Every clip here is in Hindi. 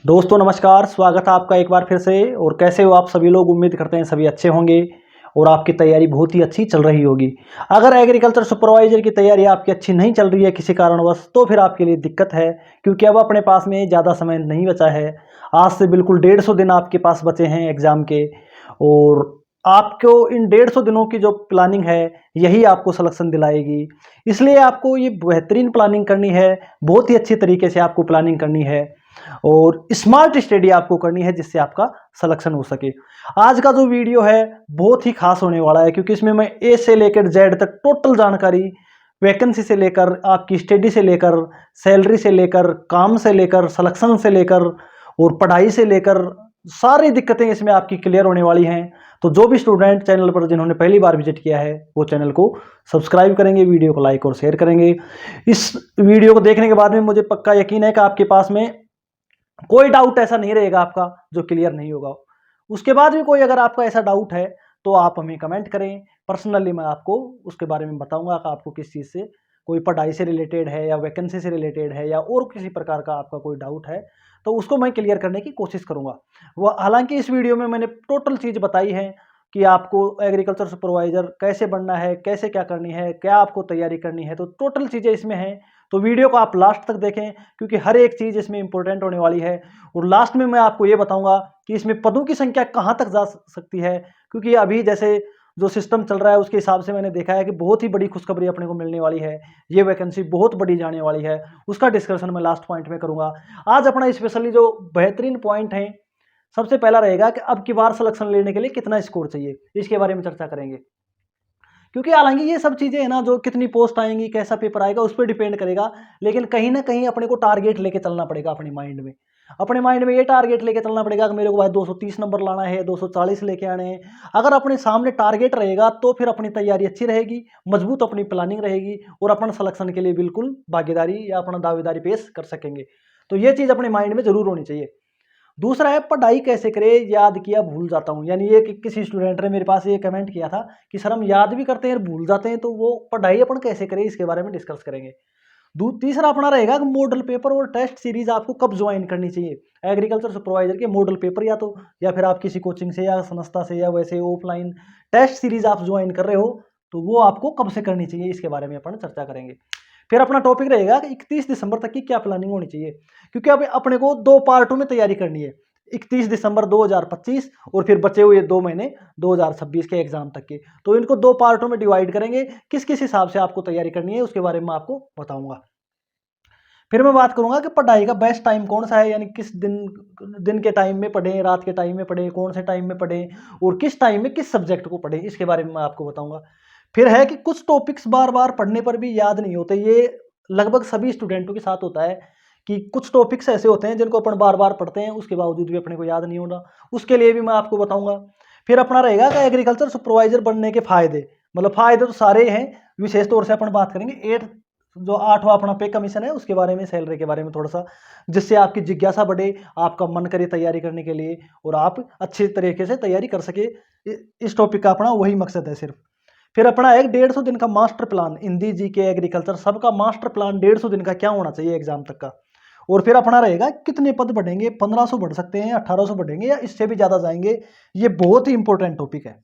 दोस्तों नमस्कार, स्वागत है आपका एक बार फिर से। और कैसे हो आप सभी लोग? उम्मीद करते हैं सभी अच्छे होंगे और आपकी तैयारी बहुत ही अच्छी चल रही होगी। अगर एग्रीकल्चर सुपरवाइजर की तैयारी आपकी अच्छी नहीं चल रही है किसी कारणवश, तो फिर आपके लिए दिक्कत है, क्योंकि अब अपने पास में ज़्यादा समय नहीं बचा है। आज से बिल्कुल 150 दिन आपके पास बचे हैं एग्ज़ाम के। और आपको इन 150 दिनों की जो प्लानिंग है, यही आपको सिलेक्शन दिलाएगी। इसलिए आपको ये बेहतरीन प्लानिंग करनी है, बहुत ही अच्छी तरीके से आपको प्लानिंग करनी है और स्मार्ट स्टडी आपको करनी है, जिससे आपका सिलेक्शन हो सके। आज का जो वीडियो है बहुत ही खास होने वाला है, क्योंकि इसमें मैं ए से लेकर जेड तक टोटल जानकारी, वैकेंसी से लेकर आपकी स्टडी से लेकर सैलरी से लेकर काम से लेकर सिलेक्शन से लेकर और पढ़ाई से लेकर सारी दिक्कतें इसमें आपकी क्लियर होने वाली हैं। तो जो भी स्टूडेंट चैनल पर जिन्होंने पहली बार विजिट किया है, वो चैनल को सब्सक्राइब करेंगे, वीडियो को लाइक और शेयर करेंगे। इस वीडियो को देखने के बाद में मुझे पक्का यकीन है कि आपके पास में कोई डाउट ऐसा नहीं रहेगा आपका जो क्लियर नहीं होगा। उसके बाद भी कोई अगर आपका ऐसा डाउट है तो आप हमें कमेंट करें, पर्सनली मैं आपको उसके बारे में बताऊंगा कि आपको किस चीज़ से, कोई पढ़ाई से रिलेटेड है या वैकेंसी से रिलेटेड है या और किसी प्रकार का आपका कोई डाउट है, तो उसको मैं क्लियर करने की कोशिश करूंगा। वह हालांकि इस वीडियो में मैंने टोटल चीज़ बताई है कि आपको एग्रीकल्चर सुपरवाइजर कैसे बनना है, कैसे क्या करनी है, क्या आपको तैयारी करनी है, तो टोटल चीज़ें इसमें हैं। तो वीडियो को आप लास्ट तक देखें, क्योंकि हर एक चीज़ इसमें इंपॉर्टेंट होने वाली है। और लास्ट में मैं आपको ये बताऊंगा कि इसमें पदों की संख्या कहाँ तक जा सकती है, क्योंकि अभी जैसे जो सिस्टम चल रहा है उसके हिसाब से मैंने देखा है कि बहुत ही बड़ी खुशखबरी अपने को मिलने वाली है। ये वैकेंसी बहुत बड़ी जाने वाली है, उसका डिस्कशन मैं लास्ट पॉइंट में करूंगा। आज अपना स्पेशली जो बेहतरीन पॉइंट है, सबसे पहला रहेगा कि अब की बार सिलेक्शन लेने के लिए कितना स्कोर चाहिए, इसके बारे में चर्चा करेंगे। क्योंकि हालांकि ये सब चीज़ें है ना, जो कितनी पोस्ट आएंगी, कैसा पेपर आएगा, उस पर डिपेंड करेगा। लेकिन कहीं ना कहीं अपने को टारगेट लेके चलना पड़ेगा अपने माइंड में ये टारगेट लेके चलना पड़ेगा कि मेरे को भाई 230 नंबर लाना है, 240 लेके आने हैं। अगर अपने सामने टारगेट रहेगा तो फिर अपनी तैयारी अच्छी रहेगी, मजबूत अपनी प्लानिंग रहेगी और अपन सिलेक्शन के लिए बिल्कुल भागीदारी या अपना दावेदारी पेश कर सकेंगे। तो ये चीज़ अपने माइंड में जरूर होनी चाहिए। दूसरा है पढ़ाई कैसे करें, याद किया भूल जाता हूँ। यानी ये कि किसी स्टूडेंट ने मेरे पास ये कमेंट किया था कि सर हम याद भी करते हैं और भूल जाते हैं, तो वो पढ़ाई अपन कैसे करें, इसके बारे में डिस्कस करेंगे। तीसरा अपना रहेगा कि मॉडल पेपर और टेस्ट सीरीज आपको कब ज्वाइन करनी चाहिए। एग्रीकल्चर सुपरवाइजर के मॉडल पेपर या फिर आप किसी कोचिंग से या संस्था से या वैसे ऑफलाइन टेस्ट सीरीज आप ज्वाइन कर रहे हो, तो वो आपको कब से करनी चाहिए, इसके बारे में अपन चर्चा करेंगे। फिर अपना टॉपिक रहेगा कि 31 दिसंबर तक की क्या प्लानिंग होनी चाहिए, क्योंकि अब अपने को दो पार्टों में तैयारी करनी है। 31 दिसंबर 2025 और फिर बचे हुए 2 महीने 2026 के एग्जाम तक के। तो इनको दो पार्टों में डिवाइड करेंगे, किस किस हिसाब से आपको तैयारी करनी है उसके बारे में आपको बताऊंगा। फिर मैं बात करूंगा कि पढ़ाई का बेस्ट टाइम कौन सा है, यानी किस दिन दिन के टाइम में पढ़ें, रात के टाइम में पढ़ें, कौन से टाइम में पढ़ें और किस टाइम में किस सब्जेक्ट को पढ़ें, इसके बारे में मैं आपको बताऊंगा। फिर है कि कुछ टॉपिक्स बार बार पढ़ने पर भी याद नहीं होते। ये लगभग सभी स्टूडेंटों के साथ होता है कि कुछ टॉपिक्स ऐसे होते हैं जिनको अपन बार बार पढ़ते हैं, उसके बावजूद भी अपने को याद नहीं होना। उसके लिए भी मैं आपको बताऊंगा। फिर अपना रहेगा कि एग्रीकल्चर सुपरवाइजर बनने के फायदे, मतलब फायदे तो सारे हैं, विशेष तौर से अपन बात करेंगे जो 8वां अपना पे कमीशन है उसके बारे में, सैलरी के बारे में थोड़ा सा, जिससे आपकी जिज्ञासा बढ़े, आपका मन करे तैयारी करने के लिए और आप अच्छे तरीके से तैयारी कर सके। इस टॉपिक का अपना वही मकसद है सिर्फ। फिर अपना एक 150 दिन का मास्टर प्लान, हिंदी जी के एग्रीकल्चर सबका मास्टर प्लान 150 दिन का क्या होना चाहिए एग्जाम तक का। और फिर अपना रहेगा कितने पद बढ़ेंगे, 1500 बढ़ सकते हैं, 1800 बढ़ेंगे या इससे भी ज़्यादा जाएंगे। ये बहुत ही इंपॉर्टेंट टॉपिक है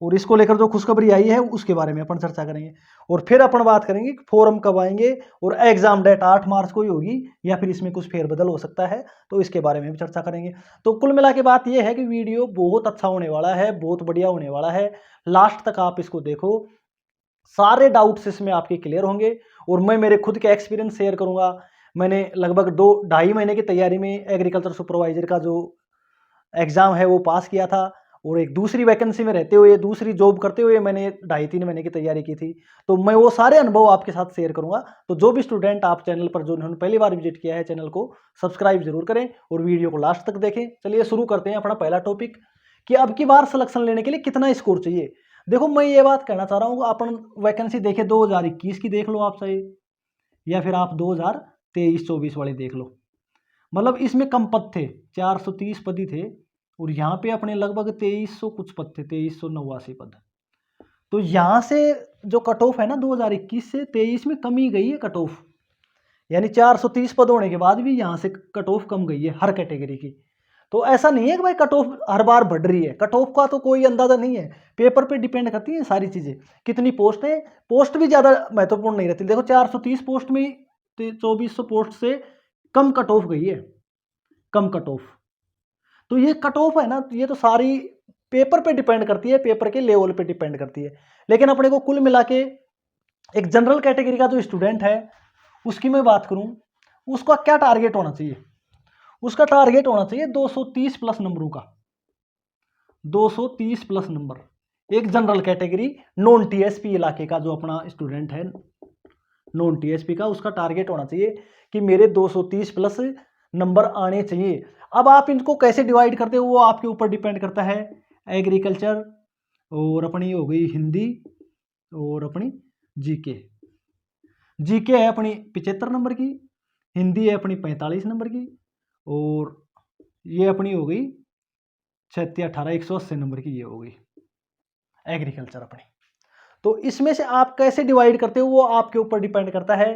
और इसको लेकर जो खुशखबरी आई है उसके बारे में अपन चर्चा करेंगे। और फिर अपन बात करेंगे कि फॉर्म कब आएंगे और एग्जाम डेट 8 मार्च को ही होगी या फिर इसमें कुछ फेरबदल हो सकता है, तो इसके बारे में भी चर्चा करेंगे। तो कुल मिला के बात यह है कि वीडियो बहुत अच्छा होने वाला है, बहुत बढ़िया होने वाला है। लास्ट तक आप इसको देखो, सारे डाउट्स इसमें आपके क्लियर होंगे और मैं मेरे खुद के एक्सपीरियंस शेयर करूंगा। मैंने लगभग 2-2.5 महीने की तैयारी में एग्रीकल्चर सुपरवाइजर का जो एग्ज़ाम है वो पास किया था और एक दूसरी वैकेंसी में रहते हुए, दूसरी जॉब करते हुए मैंने 2.5-3 महीने की तैयारी की थी। तो मैं वो सारे अनुभव आपके साथ शेयर करूंगा। तो जो भी स्टूडेंट आप चैनल पर जो उन्होंने पहली बार विजिट किया है, चैनल को सब्सक्राइब जरूर करें और वीडियो को लास्ट तक देखें। चलिए शुरू करते हैं अपना पहला टॉपिक कि अब की बार सिलेक्शन लेने के लिए कितना स्कोर चाहिए। देखो मैं ये बात कहना चाह रहा हूँ, अपन वैकेंसी देखे 2021 की देख लो आप सही, या फिर आप 2023-24 वाले देख लो। मतलब इसमें कम पद थे, 430 पद ही थे और यहाँ पे अपने लगभग 2300 कुछ पद थे, 2389 पद। तो यहाँ से जो कट ऑफ है ना 2021 से 23 में कम ही गई है कट ऑफ। यानी 430 पद होने के बाद भी यहाँ से कट ऑफ कम गई है हर कैटेगरी की। तो ऐसा नहीं है कि भाई कट ऑफ हर बार बढ़ रही है, कट ऑफ का तो कोई अंदाजा नहीं है, पेपर पे डिपेंड करती है सारी चीज़ें। कितनी पोस्ट है, पोस्ट भी ज़्यादा महत्वपूर्ण नहीं रहती। देखो 430 पोस्ट में 2400 पोस्ट से कम कट ऑफ गई है, कम कट ऑफ। तो ये कट ऑफ है ना, ये तो सारी पेपर पे डिपेंड करती है, पेपर के लेवल पे डिपेंड करती है। लेकिन अपने को कुल मिला के एक जनरल कैटेगरी का जो स्टूडेंट है उसकी मैं बात करूं, उसका क्या टारगेट होना चाहिए? उसका टारगेट होना चाहिए 230 प्लस नंबरों का, 230 प्लस नंबर। एक जनरल कैटेगरी नॉन टीएसपी इलाके का जो अपना स्टूडेंट है, नॉन टीएसपी का, उसका टारगेट होना चाहिए कि मेरे 230 प्लस नंबर आने चाहिए। अब आप इनको कैसे डिवाइड करते हो वो आपके ऊपर डिपेंड करता है। एग्रीकल्चर और अपनी हो गई हिंदी और अपनी जीके। जीके है अपनी 75 नंबर की, हिंदी है अपनी 45 नंबर की, और ये अपनी हो गई 36 18 180 नंबर की, ये हो गई एग्रीकल्चर अपनी। तो इसमें से आप कैसे डिवाइड करते हो वो आपके ऊपर डिपेंड करता है।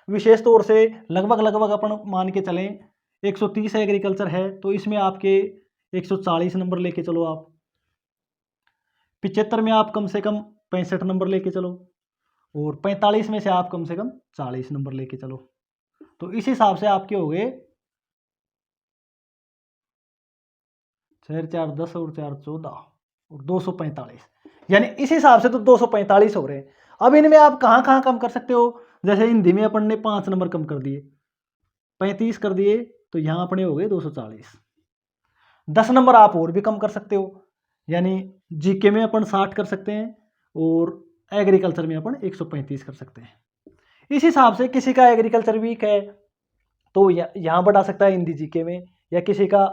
विशेष तौर से लगभग अपन मान के चलें 130 एग्रीकल्चर है तो इसमें आपके 140 नंबर लेके चलो आप। 75 में आप कम से कम 65 नंबर लेके चलो, और 45 में से आप कम से कम 40 नंबर लेके चलो। तो इस हिसाब से आपके हो गए 4 4 10 और 4 14 और 245, यानी इस हिसाब से तो 245 हो रहे हैं। अब इनमें आप कहाँ कहाँ कम कर सकते हो? जैसे हिंदी में अपन ने 5 नंबर कम कर दिए, 35 कर दिए, तो यहाँ अपने हो गए 240। 10 नंबर आप और भी कम कर सकते हो, यानी जीके में अपन 60 कर सकते हैं और एग्रीकल्चर में अपन 135 कर सकते हैं। इस हिसाब से किसी का एग्रीकल्चर वीक है तो यहाँ बढ़ा सकता है हिंदी जीके में, या किसी का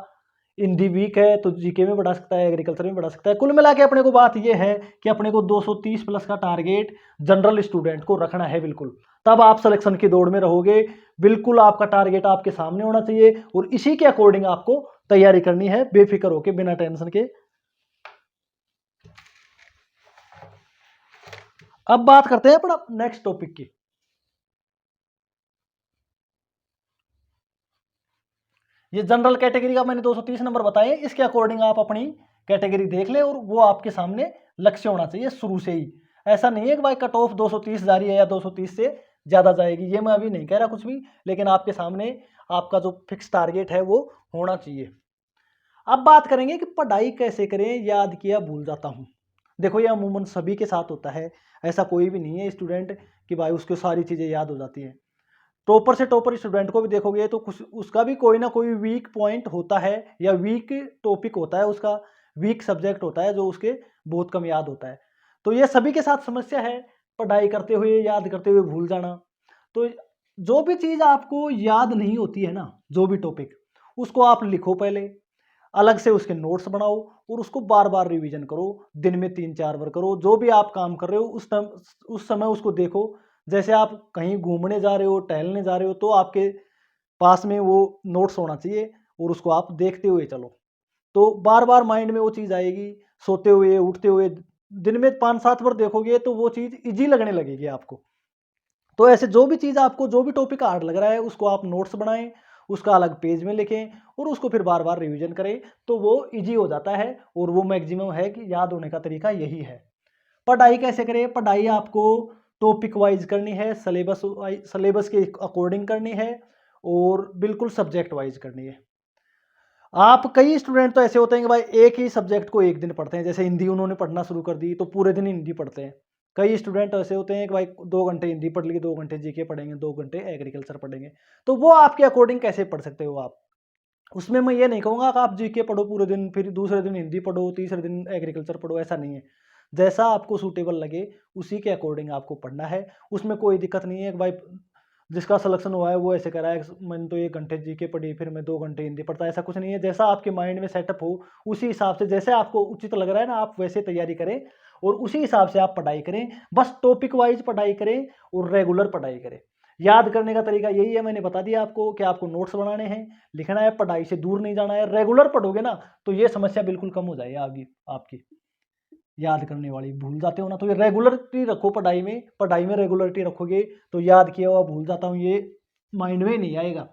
हिंदी वीक है तो जीके में बढ़ा सकता है, एग्रीकल्चर में बढ़ा सकता है। कुल मिला के अपने को बात यह है कि अपने को 230 प्लस का टारगेट जनरल स्टूडेंट को रखना है बिल्कुल, तब आप सिलेक्शन की दौड़ में रहोगे। बिल्कुल आपका टारगेट आपके सामने होना चाहिए और इसी के अकॉर्डिंग आपको तैयारी करनी है, बेफिक्र होके, बिना टेंशन के। अब बात करते हैं अपना नेक्स्ट टॉपिक की। ये जनरल कैटेगरी का मैंने 230 नंबर बताए, इसके अकॉर्डिंग आप अपनी कैटेगरी देख ले और वो आपके सामने लक्ष्य होना चाहिए शुरू से ही। ऐसा नहीं है कि भाई कट ऑफ 230 जारी है या 230 से ज़्यादा जाएगी, ये मैं अभी नहीं कह रहा कुछ भी, लेकिन आपके सामने आपका जो फिक्स टारगेट है वो होना चाहिए। अब बात करेंगे कि पढ़ाई कैसे करें, याद किया भूल जाता हूँ। देखो ये अमूमन सभी के साथ होता है, ऐसा कोई भी नहीं है स्टूडेंट कि भाई उसको सारी चीज़ें याद हो जाती हैं। टॉपर से टॉपर स्टूडेंट को भी देखोगे तो कुछ उसका भी कोई ना कोई वीक पॉइंट होता है, या वीक टॉपिक होता है, उसका वीक सब्जेक्ट होता है जो उसके बहुत कम याद होता है। तो ये सभी के साथ समस्या है, पढ़ाई करते हुए याद करते हुए भूल जाना। तो जो भी चीज़ आपको याद नहीं होती है ना, जो भी टॉपिक, उसको आप लिखो पहले, अलग से उसके नोट्स बनाओ और उसको बार बार रिवीजन करो, दिन में 3 4 बार करो। जो भी आप काम कर रहे हो उस समय उसको देखो। जैसे आप कहीं घूमने जा रहे हो, टहलने जा रहे हो, तो आपके पास में वो नोट्स होना चाहिए और उसको आप देखते हुए चलो, तो बार बार माइंड में वो चीज़ आएगी। सोते हुए उठते हुए दिन में 5 7 बार देखोगे तो वो चीज़ इजी लगने लगेगी आपको। तो ऐसे जो भी चीज़ आपको, जो भी टॉपिक हार्ड लग रहा है, उसको आप नोट्स बनाएं, उसका अलग पेज में लिखें और उसको फिर बार बार रिवीजन करें, तो वो इजी हो जाता है। और वो मैक्सिमम है कि याद होने का तरीका यही है। पढ़ाई कैसे करें? पढ़ाई आपको टॉपिक वाइज करनी है, सिलेबस के अकॉर्डिंग करनी है और बिल्कुल सब्जेक्ट वाइज करनी है। आप कई स्टूडेंट तो ऐसे होते हैं कि भाई एक ही सब्जेक्ट को एक दिन पढ़ते हैं, जैसे हिंदी उन्होंने पढ़ना शुरू कर दी तो पूरे दिन हिंदी पढ़ते हैं। कई स्टूडेंट ऐसे होते हैं कि भाई 2 घंटे हिंदी पढ़ ली, 2 घंटे जीके पढ़ेंगे, 2 घंटे एग्रीकल्चर पढ़ेंगे। तो वो आपके अकॉर्डिंग कैसे पढ़ सकते हो आप? उसमें मैं ये नहीं कहूँगा कि आप जीके पढ़ो पूरे दिन, फिर दूसरे दिन हिंदी पढ़ो, तीसरे दिन एग्रीकल्चर पढ़ो, ऐसा नहीं है। जैसा आपको सूटेबल लगे उसी के अकॉर्डिंग आपको पढ़ना है। उसमें कोई दिक्कत नहीं है कि भाई जिसका सिलेक्शन हुआ है वो ऐसे करा है, मैंने तो 1 घंटे जीके पढ़ी फिर मैं 2 घंटे हिंदी पढ़ता, ऐसा कुछ नहीं है। जैसा आपके माइंड में सेटअप हो उसी हिसाब से, जैसे आपको उचित लग रहा है ना, आप वैसे तैयारी करें और उसी हिसाब से आप पढ़ाई करें। बस टॉपिक वाइज पढ़ाई करें और रेगुलर पढ़ाई करें। याद करने का तरीका यही है, मैंने बता दिया आपको कि आपको नोट्स बनाने हैं, लिखना है, पढ़ाई से दूर नहीं जाना है। रेगुलर पढ़ोगे ना तो ये समस्या बिल्कुल कम हो जाएगी आगे आपकी, याद करने वाली। भूल जाते हो ना, तो ये रेगुलरिटी रखो पढ़ाई में, पढ़ाई में रेगुलरिटी रखोगे तो याद किया हुआ भूल जाता हूँ ये माइंड में ही नहीं आएगा।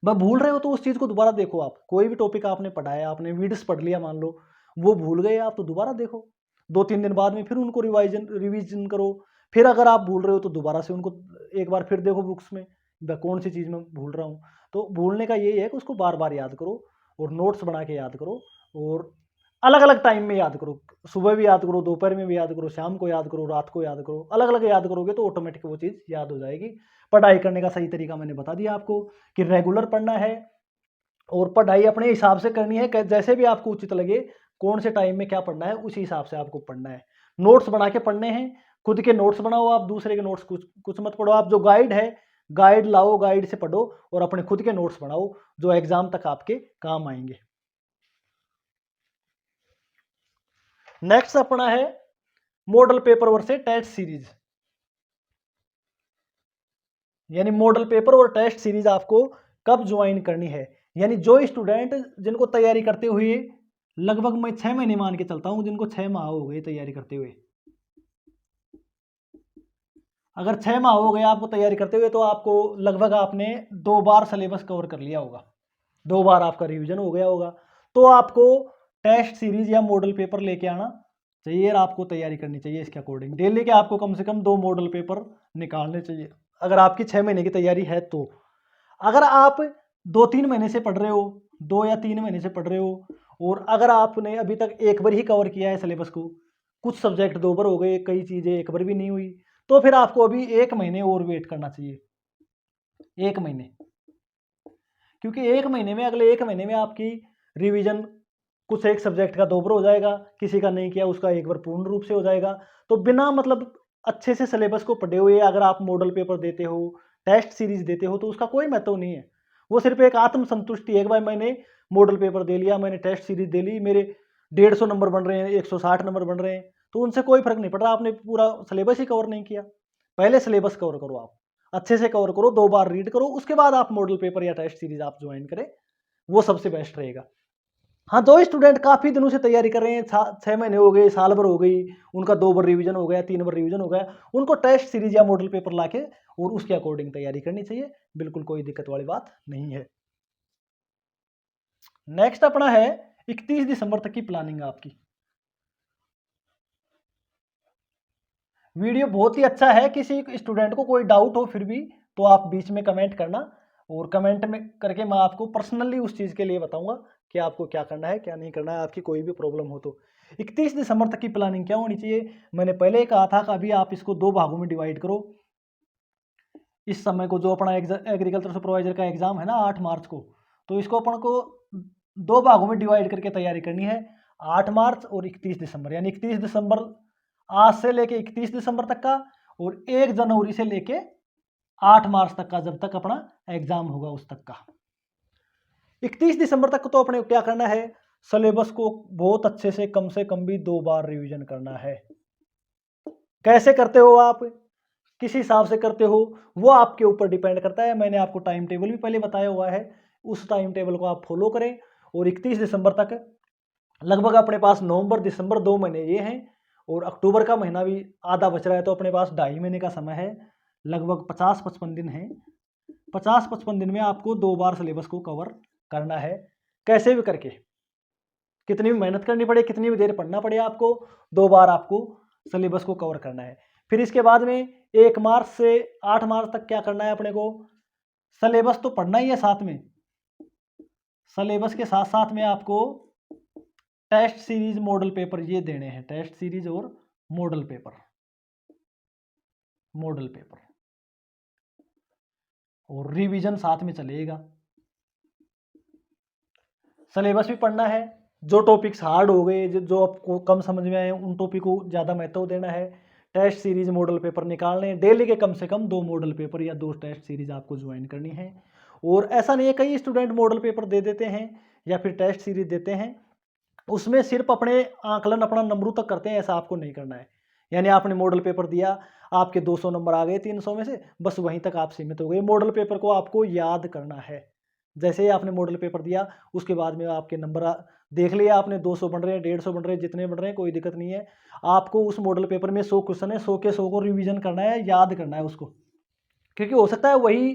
बस भूल रहे हो तो उस चीज़ को दोबारा देखो। आप कोई भी टॉपिक आपने पढ़ा है, आपने वीडियोस पढ़ लिया मान लो, वो भूल गए आप तो दोबारा देखो, 2-3 दिन बाद में फिर उनको रिवीजन करो। फिर अगर आप भूल रहे हो तो दोबारा से उनको एक बार फिर देखो बुक्स में, कौन सी चीज़ मैं भूल रहा हूँ। तो भूलने का यही है कि उसको बार बार याद करो और नोट्स बना के याद करो, और अलग अलग टाइम में याद करो। सुबह भी याद करो, दोपहर में भी याद करो, शाम को याद करो, रात को याद करो। अलग अलग याद करोगे तो ऑटोमेटिक वो चीज़ याद हो जाएगी। पढ़ाई करने का सही तरीका मैंने बता दिया आपको कि रेगुलर पढ़ना है और पढ़ाई अपने हिसाब से करनी है। जैसे भी आपको उचित लगे, कौन से टाइम में क्या पढ़ना है उसी हिसाब से आपको पढ़ना है। नोट्स बना के पढ़ने हैं, खुद के नोट्स बनाओ आप, दूसरे के नोट्स कुछ कुछ मत पढ़ो। आप जो गाइड है, गाइड लाओ, गाइड से पढ़ो और अपने खुद के नोट्स बनाओ जो एग्जाम तक आपके काम आएंगे। नेक्स्ट अपना है model paper versus test series. यानी मॉडल पेपर और टेस्ट सीरीज आपको कब ज्वाइन करनी है। यानी जो स्टूडेंट जिनको तैयारी करते हुए लगभग मैं 6 महीने मान के चलता हूं, जिनको 6 माह हो गए तैयारी करते हुए, अगर 6 माह हो गए आपको तैयारी करते हुए तो आपको लगभग आपने 2 बार सिलेबस कवर कर लिया होगा, 2 बार आपका रिवीजन हो गया होगा। तो आपको टेस्ट सीरीज या मॉडल पेपर लेके आना चाहिए और आपको तैयारी करनी चाहिए इसके अकॉर्डिंग। डेली के आपको कम से कम 2 मॉडल पेपर निकालने चाहिए अगर आपकी 6 महीने की तैयारी है तो। अगर आप 2-3 महीने से पढ़ रहे हो, 2 या 3 महीने से पढ़ रहे हो, और अगर आपने अभी तक एक बार ही कवर किया है सिलेबस को, कुछ सब्जेक्ट 2 बार हो गए, कई चीज़ें एक बार भी नहीं हुई, तो फिर आपको अभी 1 महीने और वेट करना चाहिए। 1 महीने, क्योंकि 1 महीने में, अगले 1 महीने में आपकी रिवीजन कुछ एक सब्जेक्ट का 2 बार हो जाएगा, किसी का नहीं किया उसका 1 बार पूर्ण रूप से हो जाएगा। तो बिना मतलब अच्छे से सिलेबस को पढ़े हुए अगर आप मॉडल पेपर देते हो, टेस्ट सीरीज देते हो, तो उसका कोई महत्व नहीं है। वो सिर्फ एक आत्मसंतुष्टि है कि भाई मैंने मॉडल पेपर दे लिया, मैंने टेस्ट सीरीज दे ली, मेरे 150 नंबर बन रहे हैं, 160 नंबर बन रहे हैं, तो उनसे कोई फर्क नहीं पड़ रहा, आपने पूरा सिलेबस ही कवर नहीं किया। पहले सिलेबस कवर करो, आप अच्छे से कवर करो, 2 बार रीड करो, उसके बाद आप मॉडल पेपर या टेस्ट सीरीज आप ज्वाइन करें, वो सबसे बेस्ट रहेगा। हाँ, जो स्टूडेंट काफ़ी दिनों से तैयारी कर रहे हैं, 6 महीने हो गए, साल भर हो गई, उनका 2 बार रिवीजन हो गया, 3 बार रिवीजन हो गया, उनको टेस्ट सीरीज या मॉडल पेपर लाके और उसके अकॉर्डिंग तैयारी करनी चाहिए। बिल्कुल कोई दिक्कत वाली बात नहीं है। नेक्स्ट अपना है 31 दिसंबर तक की प्लानिंग आपकी। वीडियो बहुत ही अच्छा है, किसी स्टूडेंट को कोई डाउट हो फिर भी तो आप बीच में कमेंट करना, और कमेंट में करके मैं आपको पर्सनली उस चीज़ के लिए बताऊंगा कि आपको क्या करना है क्या नहीं करना है, आपकी कोई भी प्रॉब्लम हो तो। 31 दिसंबर तक की प्लानिंग क्या होनी चाहिए, मैंने पहले ही कहा था कि अभी आप इसको 2 भागों में डिवाइड करो। इस समय को जो अपना एग्रीकल्चर सुपरवाइजर का एग्जाम है ना 8 मार्च को, तो इसको अपन को 2 भागों में डिवाइड करके तैयारी करनी है, 8 मार्च और 31 दिसंबर। यानी 31 दिसंबर आज से लेके 31 दिसंबर तक का, और 1 जनवरी से लेके 8 मार्च तक का, जब तक अपना एग्जाम होगा उस तक का। 31 दिसंबर तक तो अपने क्या करना है, सिलेबस को बहुत अच्छे से कम भी 2 बार रिवीजन करना है। कैसे करते हो आप, किस हिसाब से करते हो, वो आपके ऊपर डिपेंड करता है। मैंने आपको टाइम टेबल भी पहले बताया हुआ है, उस टाइम टेबल को आप फॉलो करें। और 31 दिसंबर तक लगभग अपने पास नवंबर दिसंबर 2 महीने ये हैं, और अक्टूबर का महीना भी आधा बच रहा है, तो अपने पास 2.5 महीने का समय है, लगभग 50-55 दिन है। 50-55 दिन में आपको 2 बार सिलेबस को कवर करना है, कैसे भी करके, कितनी भी मेहनत करनी पड़े, कितनी भी देर पढ़ना पड़े, आपको 2 बार आपको सिलेबस को कवर करना है। फिर इसके बाद में 1 मार्च से 8 मार्च तक क्या करना है अपने को, सिलेबस तो पढ़ना ही है, साथ में सिलेबस के साथ साथ में आपको टेस्ट सीरीज मॉडल पेपर ये देने हैं, टेस्ट सीरीज और मॉडल पेपर, और रिवीजन साथ में चलेगा। सिलेबस भी पढ़ना है, जो टॉपिक्स हार्ड हो गए, जो आपको कम समझ में आए, उन टॉपिक को ज़्यादा महत्व देना है। टेस्ट सीरीज मॉडल पेपर निकालने, डेली के कम से कम 2 मॉडल पेपर या 2 टेस्ट सीरीज आपको ज्वाइन करनी है। और ऐसा नहीं है, कई स्टूडेंट मॉडल पेपर दे देते हैं या फिर टेस्ट सीरीज देते हैं, उसमें सिर्फ अपने आकलन, अपना नंबरों तक करते हैं, ऐसा आपको नहीं करना है। यानी आपने मॉडल पेपर दिया, आपके 200 नंबर आ गए 300 में से, बस वहीं तक आप सीमित हो गए। मॉडल पेपर को आपको याद करना है। जैसे ही आपने मॉडल पेपर दिया, उसके बाद में आपके नंबर देख लिया आपने, 200 बन रहे हैं, 150 बन रहे हैं, जितने बन रहे हैं कोई दिक्कत नहीं है। आपको उस मॉडल पेपर में 100 क्वेश्चन है, 100 के 100 को रिवीजन करना है, याद करना है उसको, क्योंकि हो सकता है वही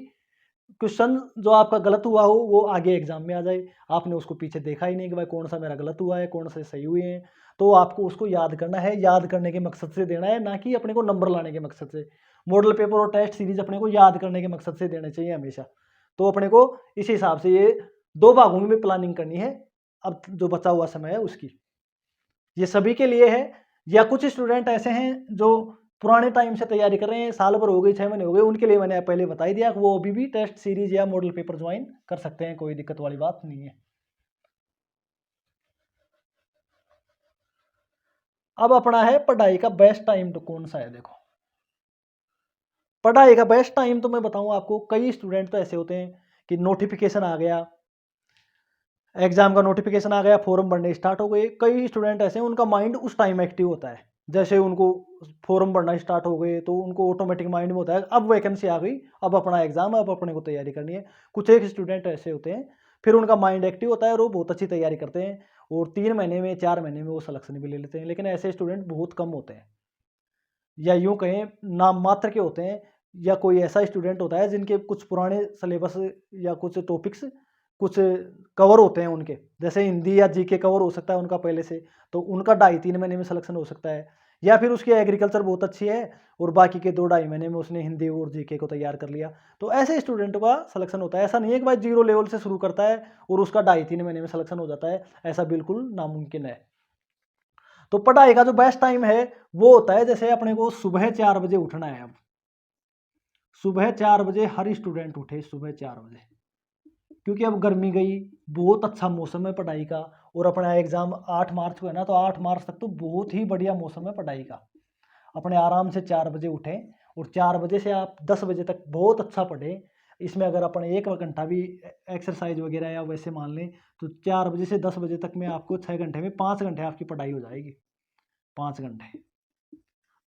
क्वेश्चन जो आपका गलत हुआ हो वो आगे एग्जाम में आ जाए, आपने उसको पीछे देखा ही नहीं कि भाई कौन सा मेरा गलत हुआ है, कौन से सही हुए हैं। तो आपको उसको याद करना है, याद करने के मकसद से देना है, ना कि अपने को नंबर लाने के मकसद से। मॉडल पेपर और टेस्ट सीरीज अपने को याद करने के मकसद से देने चाहिए हमेशा। तो अपने को इस हिसाब से ये 2 भागों में प्लानिंग करनी है अब जो बचा हुआ समय है उसकी। ये सभी के लिए है, या कुछ स्टूडेंट ऐसे हैं जो पुराने टाइम से तैयारी कर रहे हैं, साल भर हो गई, 6 महीने हो गए, उनके लिए मैंने पहले बता ही दिया कि वो अभी भी टेस्ट सीरीज या मॉडल पेपर ज्वाइन कर सकते हैं, कोई दिक्कत वाली बात नहीं है। अब अपना है पढ़ाई का बेस्ट टाइम तो कौन सा है। देखो, पढ़ाई का बेस्ट टाइम तो मैं बताऊं आपको, कई स्टूडेंट तो ऐसे होते हैं कि नोटिफिकेशन आ गया, एग्जाम का नोटिफिकेशन आ गया, फॉर्म भरने स्टार्ट हो गए। कई स्टूडेंट ऐसे हैं उनका माइंड उस टाइम एक्टिव होता है, जैसे उनको फॉर्म भरना स्टार्ट हो गए तो उनको ऑटोमेटिक माइंड में होता है अब वैकेंसी आ गई, अब अपना एग्जाम, अब अपने को तैयारी करनी है। कुछ एक स्टूडेंट ऐसे होते हैं फिर उनका माइंड एक्टिव होता है और वो बहुत अच्छी तैयारी करते हैं और 3 महीने में 4 महीने में वो सिलेक्शन भी ले लेते हैं। लेकिन ऐसे स्टूडेंट बहुत कम होते हैं, या यूँ कहें नाम मात्र के होते हैं, या कोई ऐसा स्टूडेंट होता है जिनके कुछ पुराने सिलेबस या कुछ टॉपिक्स कुछ कवर होते हैं उनके, जैसे हिंदी या जीके कवर हो सकता है उनका पहले से, तो उनका 2.5-3 महीने में सिलेक्शन हो सकता है। या फिर उसकी एग्रीकल्चर बहुत अच्छी है और बाकी के 2-2.5 महीने में उसने हिंदी और जीके को तैयार कर लिया, तो ऐसे स्टूडेंट का सिलेक्शन होता है। ऐसा नहीं है कि भाई 0 लेवल से शुरू करता है और उसका 2.5-3 महीने में सिलेक्शन हो जाता है, ऐसा बिल्कुल नामुमकिन है। तो पढ़ाई का जो बेस्ट टाइम है वो होता है, जैसे अपने को सुबह 4 बजे उठना है। अब सुबह 4 बजे हर स्टूडेंट उठे सुबह 4 बजे, क्योंकि अब गर्मी गई, बहुत अच्छा मौसम है पढ़ाई का, और अपना एग्जाम 8 मार्च को है ना, तो 8 मार्च तक तो बहुत ही बढ़िया मौसम है पढ़ाई का। अपने आराम से 4 बजे उठें और 4 बजे से आप 10 बजे तक बहुत अच्छा पढ़ें। इसमें अगर अपन 1 घंटा भी एक्सरसाइज वगैरह या वैसे मान लें तो 4 बजे से 10 बजे तक में आपको 6 घंटे में 5 घंटे आपकी पढ़ाई हो जाएगी, 5 घंटे।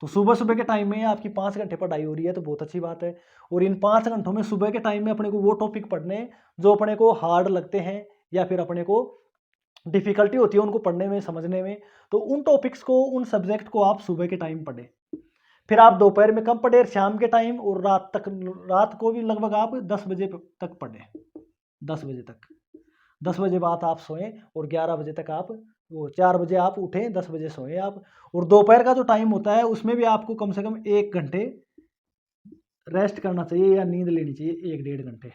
तो सुबह सुबह के टाइम में आपकी 5 घंटे पढ़ाई हो रही है तो बहुत अच्छी बात है। और इन 5 घंटों में सुबह के टाइम में अपने को वो टॉपिक पढ़ने जो अपने को हार्ड लगते हैं या फिर अपने को डिफिकल्टी होती है उनको पढ़ने में समझने में, तो उन टॉपिक्स को, उन सब्जेक्ट को आप सुबह के टाइम पढ़ें। फिर आप दोपहर में कम पढ़े, शाम के टाइम और रात तक, रात को भी लगभग आप 10 बजे तक पढ़ें, 10 बजे तक। 10 बजे बाद आप सोएं और 11 बजे तक आप, वो 4 बजे आप उठें, 10 बजे सोएं आप। और दोपहर का जो टाइम होता है उसमें भी आपको कम से कम 1 घंटे रेस्ट करना चाहिए या नींद लेनी चाहिए, 1-1.5 घंटे,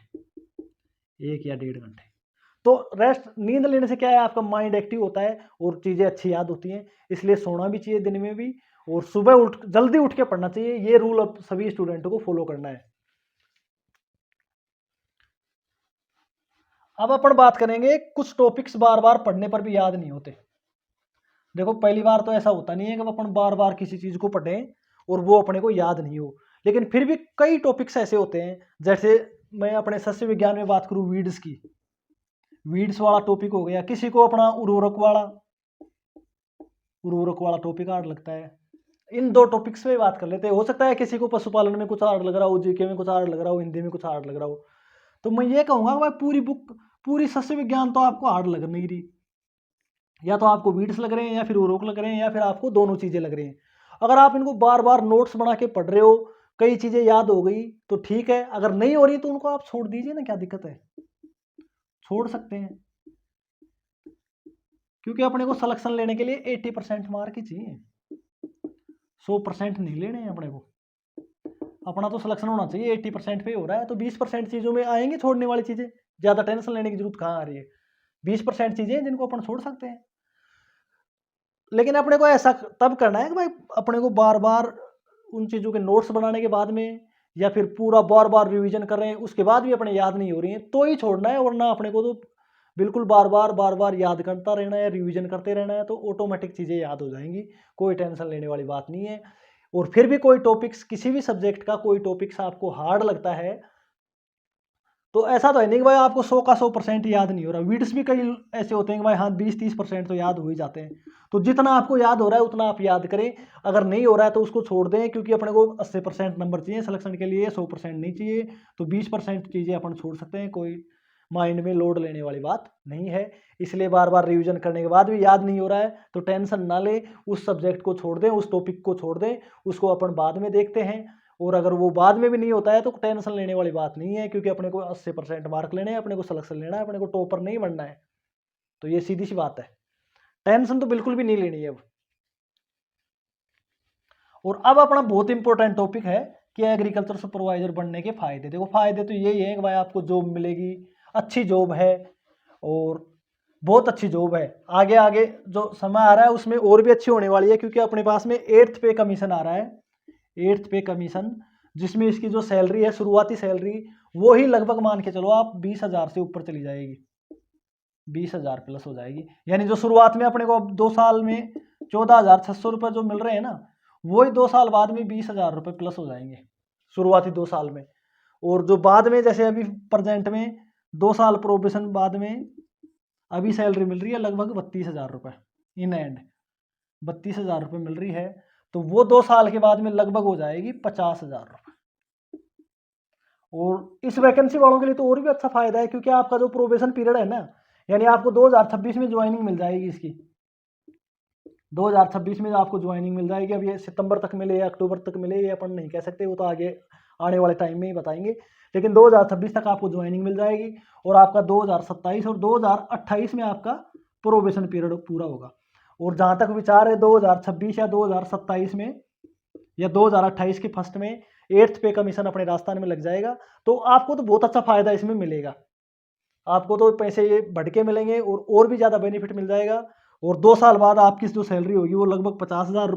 1 या 1.5 घंटे। तो रेस्ट, नींद लेने से क्या है, आपका माइंड एक्टिव होता है और चीज़ें अच्छी याद होती हैं, इसलिए सोना भी चाहिए दिन में भी, और सुबह जल्दी उठ के पढ़ना चाहिए। ये रूल अब सभी स्टूडेंटों को फॉलो करना है। अब अपन बात करेंगे, कुछ टॉपिक्स बार बार पढ़ने पर भी याद नहीं होते। देखो, पहली बार तो ऐसा होता नहीं है कि अपन बार बार किसी चीज़ को पढ़ें और वो अपने को याद नहीं हो, लेकिन फिर भी कई टॉपिक्स ऐसे होते हैं, जैसे मैं अपने सस्य विज्ञान में बात करूँ, वीड्स की, वीड्स वाला टॉपिक हो गया, किसी को अपना उर्वरक वाला टॉपिक हार्ड लगता है। इन 2 टॉपिक्स पे बात कर लेते हैं। हो सकता है किसी को पशुपालन में कुछ हार्ड लग रहा हो, जीके में कुछ हार्ड लग रहा हो, हिंदी में कुछ हार्ड लग रहा हो, तो मैं ये कहूँगा भाई पूरी बुक, पूरी सस्य विज्ञान तो आपको हार्ड लग नहीं रही, या तो आपको वीड्स लग रहे हैं या फिर उर्वरक लग रहे हैं या फिर आपको दोनों चीज़ें लग रही हैं। अगर आप इनको बार बार नोट्स बना के पढ़ रहे हो, कई चीज़ें याद हो गई तो ठीक है, अगर नहीं हो रही तो उनको आप छोड़ दीजिए ना, क्या दिक्कत है, छोड़ सकते हैं। क्योंकि अपने को सिलेक्शन लेने के लिए 80% मार्क ही चाहिए, 100% नहीं लेने हैं अपने को। अपना तो सिलेक्शन होना चाहिए, 80% पे हो रहा है तो 20% चीज़ों में आएंगी छोड़ने वाली चीज़ें, ज़्यादा टेंशन लेने की जरूरत कहाँ आ रही है। 20% चीज़ें हैं जिनको अपन छोड़ सकते हैं। लेकिन अपने को ऐसा तब करना है कि भाई अपने को बार बार उन चीज़ों के नोट्स बनाने के बाद में, या फिर पूरा बार बार रिवीजन कर रहे हैं उसके बाद भी अपने याद नहीं हो रही है तो ही छोड़ना है, वरना अपने को तो बिल्कुल बार बार याद करता रहना है, रिवीजन करते रहना है, तो ऑटोमेटिक चीज़ें याद हो जाएंगी, कोई टेंशन लेने वाली बात नहीं है। और फिर भी कोई टॉपिक्स, किसी भी सब्जेक्ट का कोई टॉपिक्स आपको हार्ड लगता है तो ऐसा तो है नहीं कि भाई आपको 100 का 100% याद नहीं हो रहा। वीड्स भी कई ऐसे होते हैं कि भाई हाँ 20-30% तो याद हो ही जाते हैं। तो जितना आपको याद हो रहा है उतना आप याद करें, अगर नहीं हो रहा है तो उसको छोड़ दें, क्योंकि अपने को 80% नंबर चाहिए सिलेक्शन के लिए, 100% नहीं चाहिए। तो 20% चीज़ें अपन छोड़ सकते हैं, कोई माइंड में लोड लेने वाली बात नहीं है। इसलिए बार बार रिविजन करने के बाद भी याद नहीं हो रहा है तो टेंशन ना ले, उस सब्जेक्ट को छोड़ दें, उस टॉपिक को छोड़ दें, उसको अपन बाद में देखते हैं। और अगर वो बाद में भी नहीं होता है तो टेंशन लेने वाली बात नहीं है, क्योंकि अपने को 80% मार्क लेने हैं, अपने को सिलेक्शन लेना है, अपने को टॉपर नहीं बनना है। तो ये सीधी सी बात है, टेंशन तो बिल्कुल भी नहीं लेनी है अब। और अब अपना बहुत इंपॉर्टेंट टॉपिक है कि एग्रीकल्चर सुपरवाइजर बनने के फायदे। देखो फायदे तो यही है कि भाई आपको जॉब मिलेगी, अच्छी जॉब है और बहुत अच्छी जॉब है। आगे आगे जो समय आ रहा है उसमें और भी अच्छी होने वाली है, क्योंकि अपने पास में 8th पे कमीशन आ रहा है, 8th पे कमीशन, जिसमें इसकी जो सैलरी है, शुरुआती सैलरी वो ही लगभग मान के चलो आप 20,000 से ऊपर चली जाएगी, 20,000 प्लस हो जाएगी। यानी जो शुरुआत में अपने को अब 2 साल में 14,600 रुपये जो मिल रहे हैं ना, वही 2 साल बाद में 20,000 रुपये प्लस हो जाएंगे शुरुआती 2 साल में। और जो बाद में, जैसे अभी प्रेजेंट में 2 साल प्रोबेशन बाद में अभी सैलरी मिल रही है लगभग 32,000 रुपये, इन एंड 32,000 रुपये मिल रही है, तो वो 2 साल के बाद में लगभग हो जाएगी 50,000 रुपये। और इस वैकेंसी वालों के लिए तो और भी अच्छा फायदा है, क्योंकि आपका जो प्रोबेशन पीरियड है ना, यानी आपको 2026 में ज्वाइनिंग मिल जाएगी इसकी, 2026 में आपको ज्वाइनिंग मिल जाएगी। अब ये सितंबर तक मिले या अक्टूबर तक मिले ये अपन नहीं कह सकते, वो तो आगे आने वाले टाइम में ही बताएंगे, लेकिन 2026 तक आपको ज्वाइनिंग मिल जाएगी। और आपका 2027 और 2028 में आपका प्रोबेशन पीरियड पूरा होगा। और जहाँ तक विचार है 2026 या 2027 में या 2028 के फर्स्ट में 8th पे कमीशन अपने राजस्थान में लग जाएगा, तो आपको तो बहुत अच्छा फायदा इसमें मिलेगा। आपको तो पैसे ये बढ़ के मिलेंगे और भी ज़्यादा बेनिफिट मिल जाएगा। और 2 साल बाद आपकी जो सैलरी होगी वो लगभग 50,000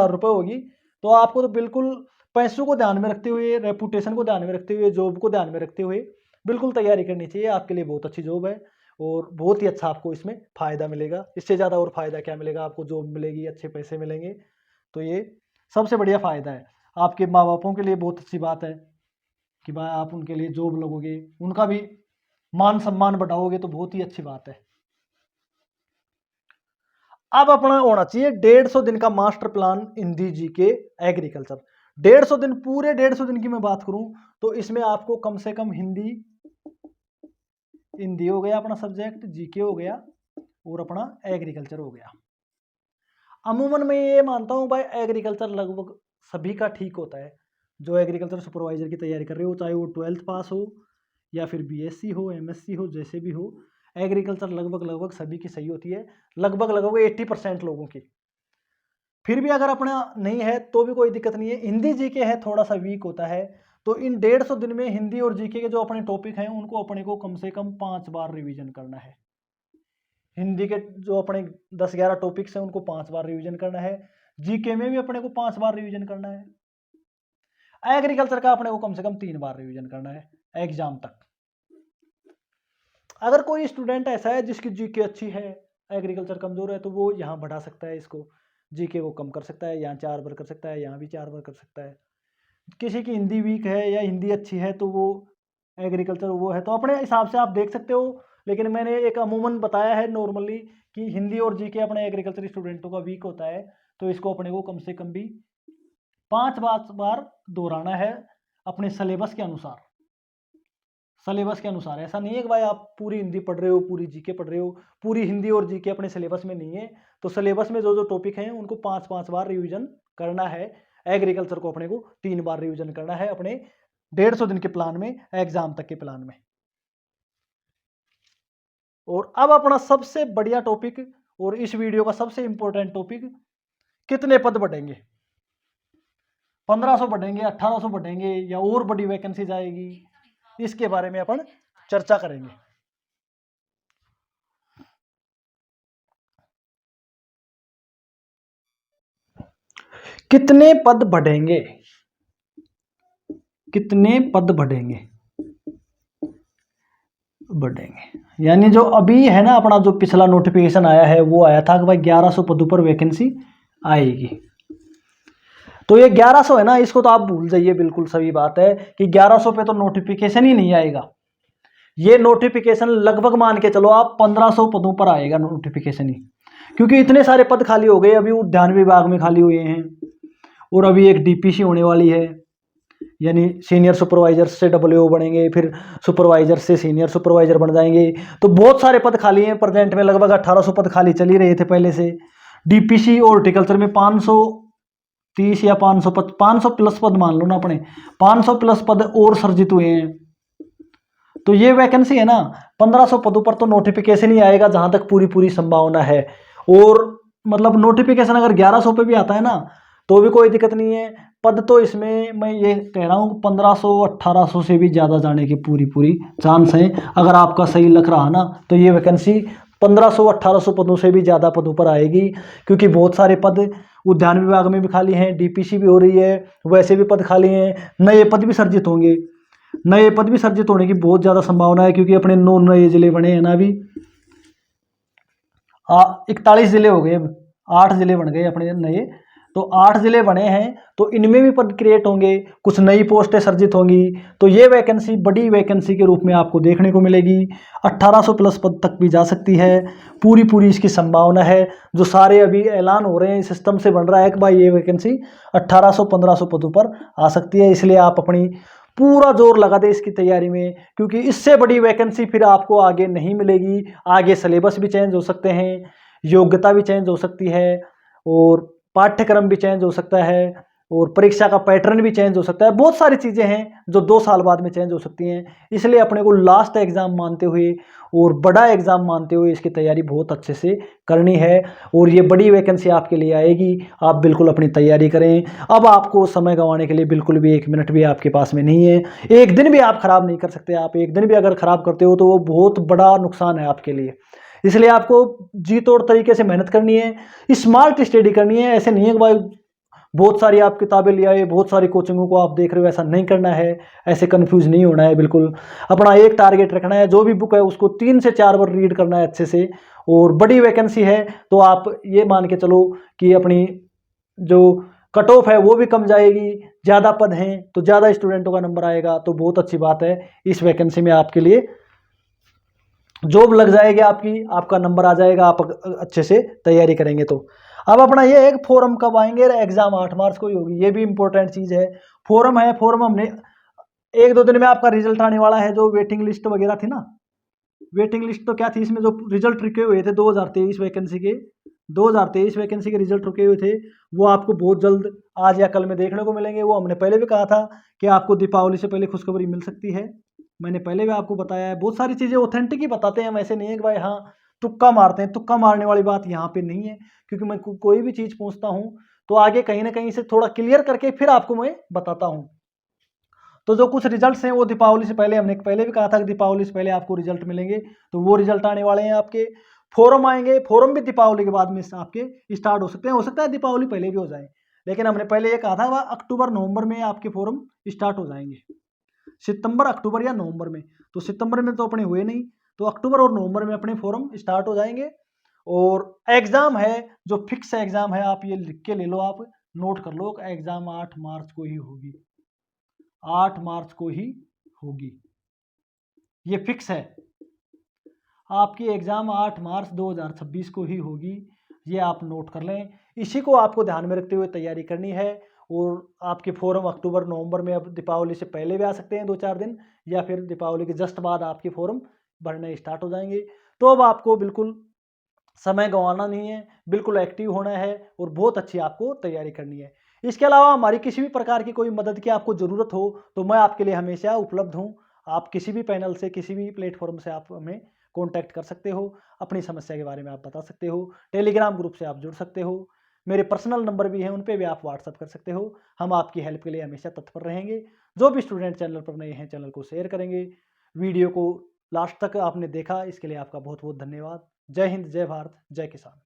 रुपये होगी। तो आपको तो बिल्कुल पैसों को ध्यान में रखते हुए, रेपुटेशन को ध्यान में रखते हुए, जॉब को ध्यान में रखते हुए बिल्कुल तैयारी करनी चाहिए। आपके लिए बहुत अच्छी जॉब है और बहुत ही अच्छा आपको इसमें फ़ायदा मिलेगा। इससे ज़्यादा और फ़ायदा क्या मिलेगा, आपको जॉब मिलेगी, अच्छे पैसे मिलेंगे, तो ये सबसे बढ़िया फ़ायदा है। आपके माँ बापों के लिए बहुत अच्छी बात है कि भाई आप उनके लिए जॉब लगोगे, उनका भी मान सम्मान बढ़ाओगे, तो बहुत ही अच्छी बात है। अब अपना होना चाहिए 150 दिन का master plan Hindi GK agriculture. 150 दिन, पूरे 150 दिन की मैं बात करूं तो इसमें आपको कम से कम हिंदी हो गया अपना सब्जेक्ट, जीके हो गया और अपना एग्रीकल्चर हो गया। अमूमन मैं ये मानता हूँ भाई एग्रीकल्चर लगभग सभी का ठीक होता है। जो एग्रीकल्चर सुपरवाइजर की तैयारी कर रहे हो, चाहे वो 12th पास हो या फिर बीएससी हो, एमएससी हो, जैसे भी हो, एग्रीकल्चर लगभग सभी की सही होती है, लगभग 80% लोगों की। फिर भी अगर अपना नहीं है तो भी कोई दिक्कत नहीं है। हिंदी जीके है थोड़ा सा वीक होता है, तो इन 150 दिन में हिंदी और जीके के जो अपने टॉपिक हैं उनको अपने को कम से कम 5 बार रिवीजन करना है। हिंदी के जो अपने 10-11 टॉपिक्स हैं उनको 5 बार रिवीजन करना है। जीके में भी अपने को 5 बार रिवीजन करना है। एग्रीकल्चर का अपने को कम से कम 3 बार रिवीजन करना है एग्जाम तक। अगर कोई स्टूडेंट ऐसा है जिसकी जीके अच्छी है, एग्रीकल्चर कमजोर है, तो वो यहाँ बढ़ा सकता है, इसको जीके को कम कर सकता है, यहाँ 4 बार कर सकता है, यहाँ भी 4 बार कर सकता है। किसी की हिंदी वीक है या हिंदी अच्छी है तो वो एग्रीकल्चर वो है, तो अपने हिसाब से आप देख सकते हो। लेकिन मैंने एक अमूमन बताया है नॉर्मली कि हिंदी और जीके अपने एग्रीकल्चर स्टूडेंटों का वीक होता है, तो इसको अपने को कम से कम भी 5 बार दोहराना है अपने सिलेबस के अनुसार। सिलेबस के अनुसार, ऐसा नहीं है कि भाई आप पूरी हिंदी पढ़ रहे हो, पूरी जीके पढ़ रहे हो, पूरी हिंदी और जीके अपने सिलेबस में नहीं है, तो सिलेबस में जो जो टॉपिक हैं उनको 5 बार रिवीजन करना है। एग्रीकल्चर को अपने को 3 बार रिवीजन करना है अपने 150 दिन के प्लान में, एग्जाम तक के प्लान में। और अब अपना सबसे बढ़िया टॉपिक और इस वीडियो का सबसे इंपॉर्टेंट टॉपिक, कितने पद बढ़ेंगे, 1500 बढ़ेंगे, 1800 बढ़ेंगे या और बड़ी वैकेंसी जाएगी, इसके बारे में अपन चर्चा करेंगे। कितने पद बढ़ेंगे, कितने पद बढ़ेंगे, यानी जो अभी है ना अपना जो पिछला नोटिफिकेशन आया है वो आया था कि भाई 1100 पदों पर वैकेंसी आएगी। तो ये 1100 है ना, इसको तो आप भूल जाइए, बिल्कुल सही बात है कि 1100 पे तो नोटिफिकेशन ही नहीं आएगा। ये नोटिफिकेशन लगभग मान के चलो आप 1500 पदों पर आएगा नोटिफिकेशन ही, क्योंकि इतने सारे पद खाली हो गए। अभी उद्यान विभाग में खाली हुए हैं और अभी एक डीपीसी होने वाली है, यानी सीनियर सुपरवाइजर से डब्ल्यूओ बनेंगे, फिर सुपरवाइजर से सीनियर सुपरवाइजर बन जाएंगे। तो बहुत सारे पद खाली हैं। प्रेजेंट में लगभग 1800 पद खाली चल ही रहे थे पहले से। डीपीसी और हॉर्टिकल्चर में 500 30 या 500 प्लस पद मान लो ना अपने, 500 प्लस पद और सर्जित हुए हैं। तो ये वैकेंसी है ना, 1500 पदों पर तो नोटिफिकेशन ही आएगा जहां तक पूरी पूरी संभावना है। और मतलब नोटिफिकेशन अगर 1100 पे भी आता है ना तो भी कोई दिक्कत नहीं है। पद तो इसमें मैं ये कह रहा हूँ 1500 1800 से भी ज़्यादा जाने की पूरी पूरी चांस है। अगर आपका सही लग रहा ना तो ये वैकेंसी 1500 1800 पदों से भी ज़्यादा पदों पर आएगी, क्योंकि बहुत सारे पद उद्यान विभाग में भी खाली हैं, डीपीसी भी हो रही है, वैसे भी पद खाली हैं, नए पद भी सर्जित होंगे। नए पद भी सर्जित होने की बहुत ज़्यादा संभावना है, क्योंकि अपने 9 नए जिले बने हैं ना अभी। 41 जिले हो गए, अब 8 जिले बन गए अपने नए। तो 8 जिले बने हैं तो इनमें भी पद क्रिएट होंगे, कुछ नई पोस्टें सर्जित होंगी। तो ये वैकेंसी बड़ी वैकेंसी के रूप में आपको देखने को मिलेगी। 1800 प्लस पद तक भी जा सकती है, पूरी पूरी इसकी संभावना है। जो सारे अभी ऐलान हो रहे हैं सिस्टम से बन रहा है कि भाई ये वैकेंसी 1800 1500 पदों पर आ सकती है। इसलिए आप अपनी पूरा जोर लगा दें इसकी तैयारी में, क्योंकि इससे बड़ी वैकेंसी फिर आपको आगे नहीं मिलेगी। आगे सिलेबस भी चेंज हो सकते हैं, योग्यता भी चेंज हो सकती है, और पाठ्यक्रम भी चेंज हो सकता है, और परीक्षा का पैटर्न भी चेंज हो सकता है। बहुत सारी चीज़ें हैं जो 2 साल बाद में चेंज हो सकती हैं। इसलिए अपने को लास्ट एग्ज़ाम मानते हुए और बड़ा एग्ज़ाम मानते हुए इसकी तैयारी बहुत अच्छे से करनी है। और ये बड़ी वैकेंसी आपके लिए आएगी, आप बिल्कुल अपनी तैयारी करें। अब आपको समय गंवाने के लिए बिल्कुल भी 1 मिनट भी आपके पास में नहीं है। एक दिन भी आप खराब नहीं कर सकते। आप एक दिन भी अगर खराब करते हो तो वो बहुत बड़ा नुकसान है आपके लिए। इसलिए आपको जी तोड़ तरीके से मेहनत करनी है, स्मार्ट स्टडी करनी है। ऐसे नहीं है कि भाई बहुत सारी आप किताबें ले आए, बहुत सारी कोचिंगों को आप देख रहे हो, ऐसा नहीं करना है। ऐसे कंफ्यूज नहीं होना है, बिल्कुल अपना एक टारगेट रखना है। जो भी बुक है उसको 3 से 4 बार रीड करना है अच्छे से। और बड़ी वैकेंसी है तो आप ये मान के चलो कि अपनी जो कट ऑफ है वो भी कम जाएगी। ज़्यादा पद हैं तो ज़्यादा स्टूडेंटों का नंबर आएगा, तो बहुत अच्छी बात है। इस वैकेंसी में आपके लिए जॉब लग जाएगी, आपकी आपका नंबर आ जाएगा, आप अच्छे से तैयारी करेंगे तो। अब अपना ये है कि फॉरम कब आएंगे। एग्जाम 8 मार्च को ही होगी, ये भी इंपॉर्टेंट चीज़ है। फॉरम है, फॉरम हमने 1-2 दिन में आपका रिजल्ट आने वाला है। जो वेटिंग लिस्ट वगैरह थी ना, वेटिंग लिस्ट तो क्या थी, इसमें जो रिजल्ट रुके हुए थे 2023 वैकेंसी के, 2023 वैकेंसी के रिजल्ट रुके हुए थे, वो आपको बहुत जल्द आज या कल में देखने को मिलेंगे। वो हमने पहले भी कहा था कि आपको दीपावली से पहले खुशखबरी मिल सकती है। मैंने पहले भी आपको बताया है। बहुत सारी चीज़ें ऑथेंटिक ही बताते हैं हम, ऐसे नहीं है कि भाई हाँ तुक्का मारते हैं। तुक्का मारने वाली बात यहाँ पे नहीं है, क्योंकि मैं कोई भी चीज़ पूछता हूँ तो आगे कहीं ना कहीं से थोड़ा क्लियर करके फिर आपको मैं बताता हूँ। तो जो कुछ रिजल्ट्स हैं वो दीपावली से पहले, हमने पहले भी कहा था कि दीपावली से पहले आपको रिजल्ट मिलेंगे, तो वो रिजल्ट आने वाले हैं आपके। फॉरम आएंगे, फॉरम भी दीपावली के बाद में आपके स्टार्ट हो सकते हैं। हो सकता है दीपावली पहले भी हो जाए, लेकिन हमने पहले ये कहा था वह अक्टूबर नवंबर में आपके फॉरम स्टार्ट हो जाएंगे। सितंबर अक्टूबर या नवंबर में, तो सितंबर में तो अपने हुए नहीं, तो अक्टूबर और नवंबर में अपने फॉरम स्टार्ट हो जाएंगे। और एग्ज़ाम है जो फिक्स एग्ज़ाम है, आप ये लिख के ले लो, आप नोट कर लो, एग्ज़ाम 8 मार्च को ही होगी, 8 मार्च को ही होगी, ये फिक्स है। आपकी एग्ज़ाम 8 मार्च 2026 को ही होगी, ये आप नोट कर लें। इसी को आपको ध्यान में रखते हुए तैयारी करनी है। और आपके फॉरम अक्टूबर नवंबर में, अब दीपावली से पहले भी आ सकते हैं 2-4 दिन, या फिर दीपावली के जस्ट बाद आपके फॉरम भरने स्टार्ट हो जाएंगे। तो अब आपको बिल्कुल समय गंवाना नहीं है, बिल्कुल एक्टिव होना है और बहुत अच्छी आपको तैयारी करनी है। इसके अलावा हमारी किसी भी प्रकार की कोई मदद की आपको ज़रूरत हो तो मैं आपके लिए हमेशा उपलब्ध हूँ। आप किसी भी पैनल से, किसी भी प्लेटफॉर्म से आप हमें कॉन्टैक्ट कर सकते हो, अपनी समस्या के बारे में आप बता सकते हो। टेलीग्राम ग्रुप से आप जुड़ सकते हो, मेरे पर्सनल नंबर भी हैं, उन पे भी आप व्हाट्सअप कर सकते हो। हम आपकी हेल्प के लिए हमेशा तत्पर रहेंगे। जो भी स्टूडेंट चैनल पर नए हैं, चैनल को शेयर करेंगे। वीडियो को लास्ट तक आपने देखा, इसके लिए आपका बहुत बहुत धन्यवाद। जय हिंद, जय भारत, जय किसान।